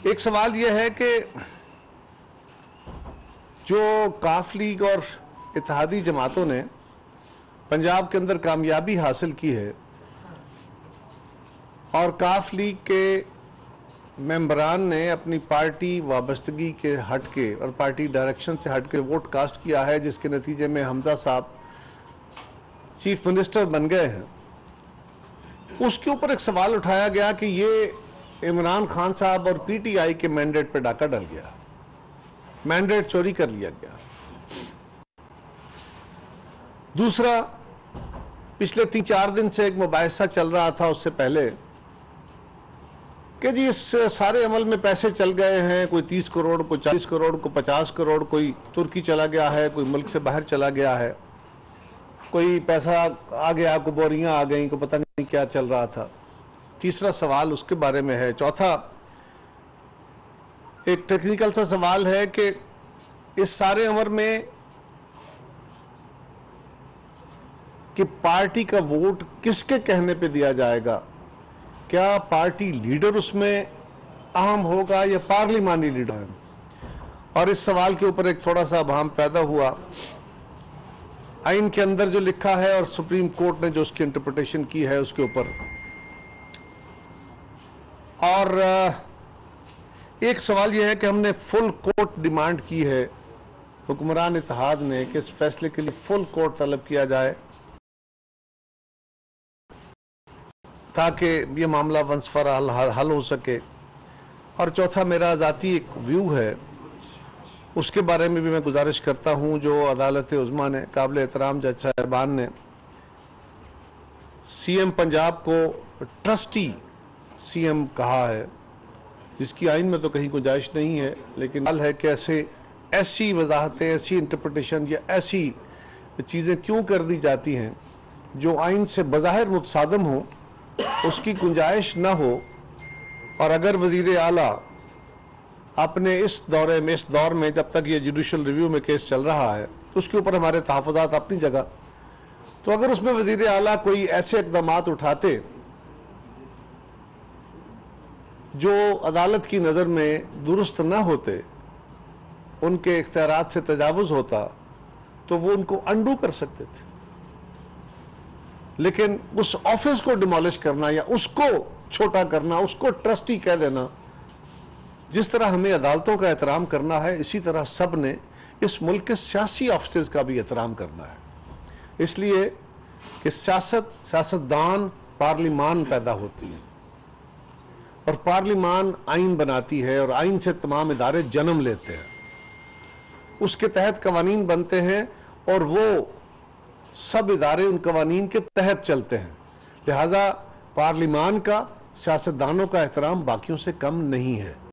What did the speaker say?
एक सवाल यह है कि जो काफ लीग और इत्तेहादी जमातों ने पंजाब के अंदर कामयाबी हासिल की है और काफ लीग के मेंबरान ने अपनी पार्टी वाबस्तगी के हट के और पार्टी डायरेक्शन से हट के वोट कास्ट किया है, जिसके नतीजे में हमजा साहब चीफ मिनिस्टर बन गए हैं, उसके ऊपर एक सवाल उठाया गया कि ये इमरान खान साहब और पीटीआई के मैंडेट पे डाका डल गया, मैंडेट चोरी कर लिया गया। दूसरा, पिछले 3-4 दिन से एक मुबाहिसा चल रहा था उससे पहले कि जी इस सारे अमल में पैसे चल गए हैं, कोई 30 करोड़, कोई 40 करोड़, कोई 50 करोड़, कोई तुर्की चला गया है, कोई मुल्क से बाहर चला गया है, कोई पैसा आ गया, कोई बोरियां आ गई, को पता नहीं क्या चल रहा था। तीसरा सवाल उसके बारे में है। चौथा एक टेक्निकल सा सवाल है कि इस सारे अमर में कि पार्टी का वोट किसके कहने पे दिया जाएगा, क्या पार्टी लीडर उसमें अहम होगा या पार्लिमानी लीडर। और इस सवाल के ऊपर एक थोड़ा सा अभाम पैदा हुआ। आइन के अंदर जो लिखा है और सुप्रीम कोर्ट ने जो उसकी इंटरप्रिटेशन की है उसके ऊपर, और एक सवाल यह है कि हमने फुल कोर्ट डिमांड की है, हुक्मरान इत्तेहाद ने, कि इस फैसले के लिए फुल कोर्ट तलब किया जाए ताकि ये मामला वंस फॉर हल हो सके। और चौथा मेरा ज़ाती एक व्यू है, उसके बारे में भी मैं गुजारिश करता हूँ। जो अदालत उज़्मा ने, काबिल एहतराम जज साहिबान ने सीएम पंजाब को ट्रस्टी सीएम कहा है, जिसकी आइन में तो कहीं गुंजाइश नहीं है, लेकिन हाल है कि ऐसी वजाहतें, ऐसी इंटरप्रिटेशन या ऐसी चीज़ें क्यों कर दी जाती हैं जो आइन से बज़ाहिर मुतसादम हो, उसकी गुंजाइश ना हो। और अगर वज़ीर आला अपने इस दौर में जब तक ये जुडिशल रिव्यू में केस चल रहा है, उसके ऊपर हमारे तहफ़्फ़ुज़ात अपनी जगह, तो अगर उसमें वज़ीर आला कोई ऐसे इक़दामात उठाते जो अदालत की नज़र में दुरुस्त ना होते, उनके इख्तियारात से तजावुज़ होता, तो वो उनको अंडू कर सकते थे। लेकिन उस ऑफिस को डिमोलिश करना या उसको छोटा करना, उसको ट्रस्टी कह देना, जिस तरह हमें अदालतों का एहतराम करना है, इसी तरह सब ने इस मुल्क के सियासी ऑफिस का भी एहतराम करना है। इसलिए कि सियासतदान पार्लिमान पैदा होती है और पार्लिमान आइन बनाती है और आइन से तमाम इदारे जन्म लेते हैं, उसके तहत कवानीन बनते हैं और वो सब इदारे उन कवानीन के तहत चलते हैं। लिहाजा पार्लिमान का सियासतदानों का एहतराम बाकियों से कम नहीं है।